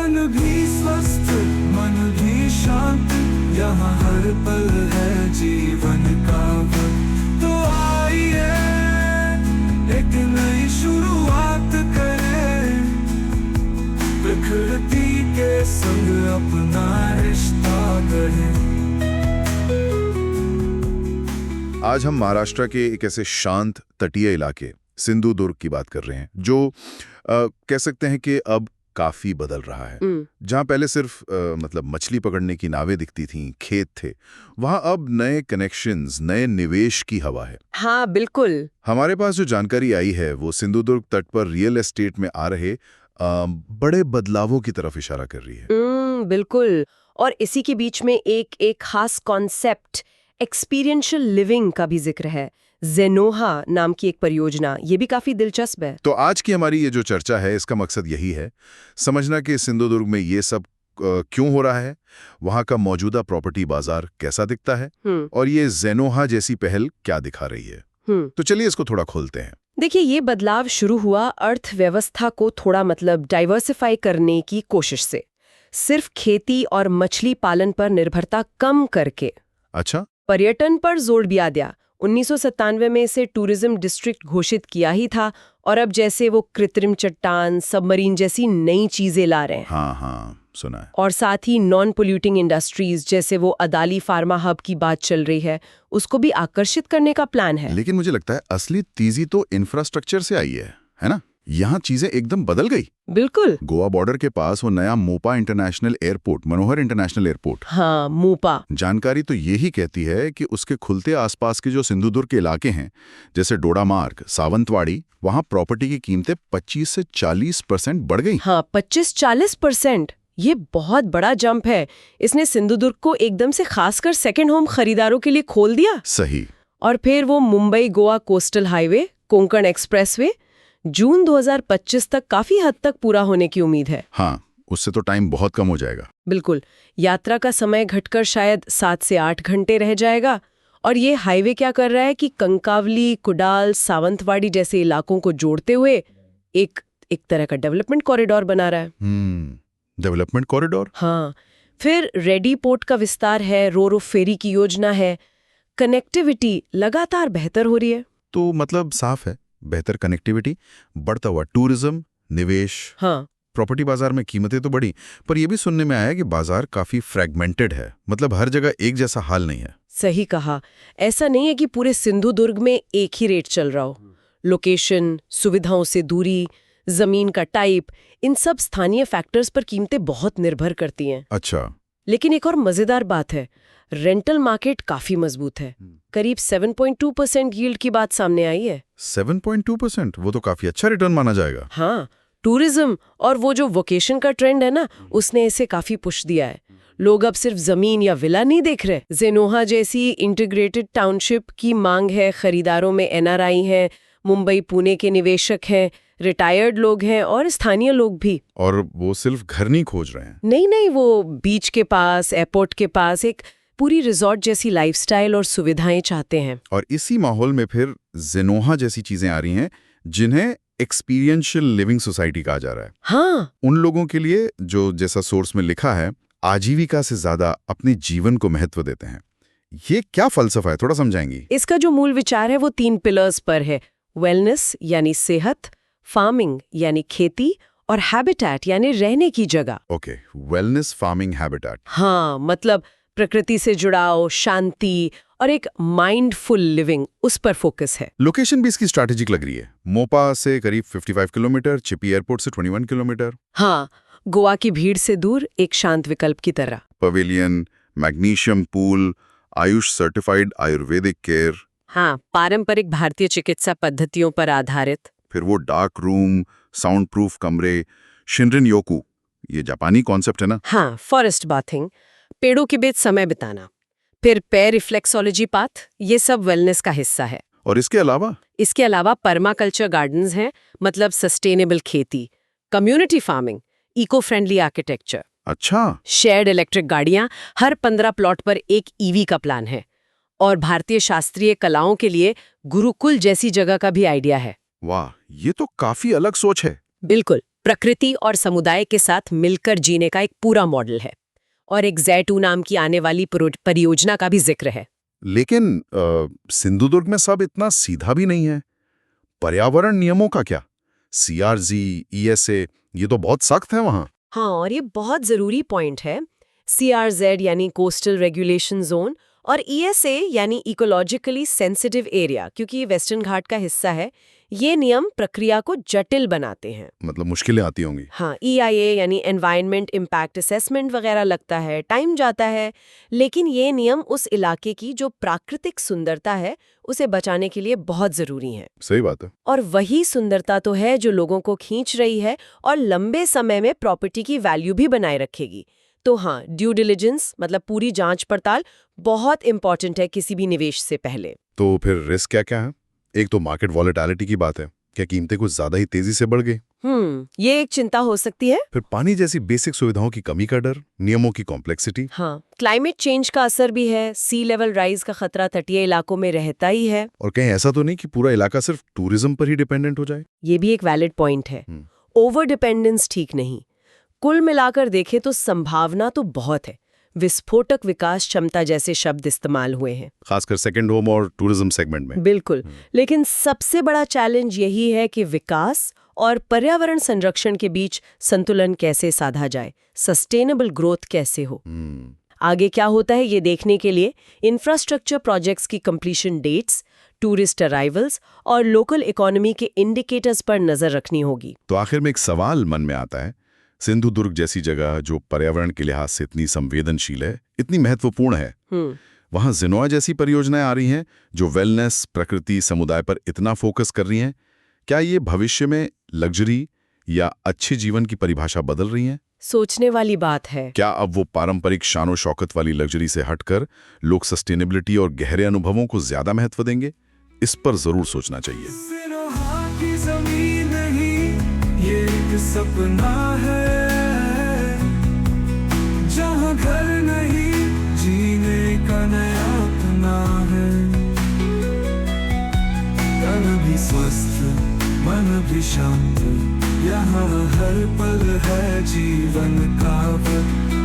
तन भी स्वस्थ, मन भी शांत, यहाँ हर पल है जीवन का वक्त। तो आइए एक नई शुरुआत करें, प्रकृति के संग अपना रिश्ता गढ़ें। आज हम महाराष्ट्र के एक ऐसे शांत तटीय इलाके सिंधुदुर्ग की बात कर रहे हैं जो कह सकते हैं कि अब काफी बदल रहा है। जहां पहले सिर्फ मतलब मछली पकड़ने की नावें दिखती थीं, खेत थे, वहां अब नए कनेक्शंस, नए निवेश की हवा है। हाँ बिल्कुल। हमारे पास जो जानकारी आई है वो सिंधुदुर्ग तट पर रियल एस्टेट में आ रहे बड़े बदलावों की तरफ इशारा कर रही है। बिल्कुल। और इसी के बीच में एक खास कॉन्सेप्ट एक्सपीरियंशियल लिविंग का भी जिक्र है। ज़ेनोहा नाम की एक परियोजना, ये भी काफी दिलचस्प है। तो आज की हमारी ये जो चर्चा है इसका मकसद यही है समझना कि सिंधुदुर्ग में ये सब क्यों हो रहा है, वहां का मौजूदा प्रॉपर्टी बाजार कैसा दिखता है और ये ज़ेनोहा जैसी पहल क्या दिखा रही है। तो चलिए इसको थोड़ा खोलते हैं। देखिए, ये बदलाव शुरू हुआ अर्थव्यवस्था को थोड़ा डाइवर्सिफाई करने की कोशिश से, सिर्फ खेती और मछली पालन पर निर्भरता कम करके। अच्छा। पर्यटन पर जोर दिया गया। 1997 में इसे टूरिज्म डिस्ट्रिक्ट घोषित किया ही था, और अब जैसे वो कृत्रिम चट्टान, सबमरीन जैसी नई चीजें ला रहे हैं। हाँ सुना है। और साथ ही नॉन पोल्यूटिंग इंडस्ट्रीज जैसे वो अदाली फार्मा हब की बात चल रही है, उसको भी आकर्षित करने का प्लान है। लेकिन मुझे लगता है असली तेजी तो इंफ्रास्ट्रक्चर से आई है ना? यहाँ चीजें एकदम बदल गई। बिल्कुल। गोवा बॉर्डर के पास वो नया मोपा इंटरनेशनल एयरपोर्ट, मनोहर इंटरनेशनल एयरपोर्ट। हाँ, मोपा। जानकारी तो यही कहती है कि उसके खुलते आसपास के जो सिंधुदुर्ग के इलाके हैं, जैसे डोडामार्ग, सावंतवाड़ी, वहां प्रॉपर्टी की कीमतें 25 से 40% बढ़ गई। हाँ, 25-40%। ये बहुत बड़ा जंप है। इसने सिंधुदुर्ग को एकदम से खासकर सेकंड होम खरीदारों के लिए खोल दिया। सही। और फिर वो Mumbai Goa coastal highway, Konkan expressway जून 2025 तक काफी हद तक पूरा होने की उम्मीद है। हाँ, उससे तो टाइम बहुत कम हो जाएगा। बिल्कुल। यात्रा का समय घटकर शायद 7 से 8 घंटे रह जाएगा। और ये हाईवे क्या कर रहा है कि कंकावली, कुडाल, सावंतवाड़ी जैसे इलाकों को जोड़ते हुए एक तरह का डेवलपमेंट कॉरिडोर बना रहा है। Development corridor? हाँ। फिर रेडी पोर्ट का विस्तार है, रोरो फेरी की योजना है। कनेक्टिविटी लगातार बेहतर हो रही है। तो मतलब साफ है, बेहतर कनेक्टिविटी, बढ़ता हुआ टूरिज्म, निवेश। हाँ। प्रॉपर्टी बाजार में कीमतें तो बढ़ी, पर यह भी सुनने में आया कि बाजार काफी फ्रैगमेंटेड है, मतलब हर जगह एक जैसा हाल नहीं है। सही कहा। ऐसा नहीं है कि पूरे सिंधुदुर्ग में एक ही रेट चल रहा हो। लोकेशन, सुविधाओं से दूरी, जमीन का टाइप, इन सब स्थानीय फैक्टर्स पर कीमतें बहुत निर्भर करती हैं। अच्छा। लेकिन एक और मजेदार बात है, रेंटल मार्केट काफी मजबूत है। करीब 7.2% यील्ड की बात सामने आई है। 7.2%? वो तो काफी अच्छा रिटर्न माना जाएगा। हाँ, टूरिज्म और वो जो वोकेशन का ट्रेंड है ना, उसने इसे काफी पुश दिया है। लोग अब सिर्फ जमीन या विला नहीं देख रहे। ज़ेनोहा जैसी इंटीग्रेटेड टाउनशिप की मांग है। खरीदारों में एनआरआई हैं, मुंबई पुणे के निवेशक हैं, रिटायर्ड लोग हैं और स्थानीय लोग भी। और वो सिर्फ घर नहीं खोज रहे हैं। नहीं, वो बीच के पास, एयरपोर्ट के पास एक पूरी रिजॉर्ट जैसी लाइफस्टाइल और सुविधाएं चाहते हैं। और इसी माहौल में फिर ज़ेनोहा जैसी चीजें आ रही हैं जिन्हें एक्सपीरियंशियल लिविंग सोसाइटी कहा जा रहा है। हाँ। उन लोगों के लिए जो, जैसा सोर्स में लिखा है, आजीविका से ज्यादा अपने जीवन को महत्व देते हैं। ये क्या फलसफा है, थोड़ा समझाएंगी? इसका जो मूल विचार है वो 3 पिलर्स पर है। वेलनेस यानी सेहत, फार्मिंग यानी खेती, और हैबिटेट यानी रहने की जगह। Okay, wellness, farming, habitat. हाँ, मतलब प्रकृति से जुड़ाव, शांति और एक माइंडफुल लिविंग, उस पर फोकस है। लोकेशन भी इसकी स्ट्रैटेजिक लग रही है। मोपा से करीब 55 किलोमीटर, चिपी एयरपोर्ट से 21 किलोमीटर। हाँ, गोवा की भीड़ से दूर, एक शांत विकल्प की तरह। Pavilion, magnesium pool, Ayush certified Ayurvedic care. हाँ, पारंपरिक भारतीय चिकित्सा पद्धतियों पर आधारित। फिर वो डार्क रूम, साउंड प्रूफ कमरे, शिनरिन योकू, ये जापानी कॉन्सेप्ट है ना? हाँ, फॉरेस्ट बाथिंग, पेड़ों के बीच समय बिताना। फिर पैर रिफ्लेक्सोलॉजी पाथ, ये सब वेलनेस का हिस्सा है। और इसके अलावा पर्माकल्चर गार्डन्स हैं, मतलब सस्टेनेबल खेती, community farming, eco friendly architecture. अच्छा। शेयर्ड इलेक्ट्रिक गाड़ियां, हर 15 प्लॉट पर एक ईवी का प्लान है। और भारतीय शास्त्रीय कलाओं के लिए गुरुकुल जैसी जगह का भी आइडिया है। वाह, ये तो काफी अलग सोच है। बिल्कुल। प्रकृति और समुदाय के साथ मिलकर जीने का एक पूरा मॉडल है। और एक Z2 नाम की आने वाली परियोजना का भी जिक्र है। लेकिन सिंधुदुर्ग में सब इतना सीधा भी नहीं है। पर्यावरण नियमों का क्या? CRZ, ESA, ये तो बहुत सख्त है वहाँ। हाँ, और ये बहुत ज़रूरी पॉइंट है। CRZ यानी कोस्टल रेगुलेशन जोन और ESA यानी इकोलॉजिकली सेंसिटिव एरिया, क्योंकि ये वेस्टर्न घाट का हिस्सा है। ये नियम प्रक्रिया को जटिल बनाते हैं। मतलब मुश्किलें आती होंगी। हाँ, EIA यानी एनवायरनमेंट इम्पैक्ट असेसमेंट वगैरह लगता है, टाइम जाता है। लेकिन ये नियम उस इलाके की जो प्राकृतिक सुंदरता है उसे बचाने के लिए बहुत ज़रूरी हैं। सही बात है। और वही सुंदरता तो है जो लोगों को खींच रही है और लंबे समय में प्रॉपर्टी की वैल्यू भी बनाए रखेगी। तो हाँ, ड्यू डिलिजेंस मतलब पूरी जांच पड़ताल बहुत इंपॉर्टेंट है किसी भी निवेश से पहले। तो फिर रिस्क क्या क्या है? एक तो मार्केट वॉलेटिलिटी की बात है, क्या कीमतें कुछ ज्यादा ही तेजी से बढ़ गई? ये एक चिंता हो सकती है। फिर पानी जैसी बेसिक सुविधाओं की कमी का डर, नियमों की कॉम्प्लेक्सिटी। हाँ, क्लाइमेट चेंज का असर भी है। सी लेवल राइज का खतरा तटीय इलाकों में रहता ही है। और कहीं ऐसा तो नहीं कि पूरा इलाका सिर्फ टूरिज्म पर ही डिपेंडेंट हो जाए? ये भी एक वैलिड पॉइंट है। ओवर डिपेंडेंस ठीक नहीं। कुल मिलाकर देखें तो संभावना तो बहुत है। विस्फोटक विकास क्षमता जैसे शब्द इस्तेमाल हुए हैं, खासकर सेकेंड होम और टूरिज्म सेगमेंट में। बिल्कुल। लेकिन सबसे बड़ा चैलेंज यही है कि विकास और पर्यावरण संरक्षण के बीच संतुलन कैसे साधा जाए, सस्टेनेबल ग्रोथ कैसे हो। आगे क्या होता है ये देखने के लिए इंफ्रास्ट्रक्चर प्रोजेक्ट्स की कंप्लीशन डेट्स, टूरिस्ट अराइवल्स और लोकल इकोनॉमी के इंडिकेटर्स पर नजर रखनी होगी। तो आखिर में एक सवाल मन में आता है, सिंधुदुर्ग जैसी जगह जो पर्यावरण के लिहाज से इतनी संवेदनशील है, इतनी महत्वपूर्ण है, वहां जिनोआ जैसी परियोजनाएं आ रही हैं जो वेलनेस, प्रकृति, समुदाय पर इतना फोकस कर रही हैं। क्या ये भविष्य में लग्जरी या अच्छे जीवन की परिभाषा बदल रही हैं? सोचने वाली बात है। क्या अब वो पारंपरिक शानो शौकत वाली लग्जरी से हटकर लोग सस्टेनेबिलिटी और गहरे अनुभवों को ज्यादा महत्व देंगे? इस पर जरूर सोचना चाहिए। सिरोहा की ज़मीन नहीं, ये एक सपना है जहाँ घर नहीं, जीने का नया अपना है। तन भी स्वस्थ, मन भी शांत, यहाँ हर पल है जीवन का वक्त।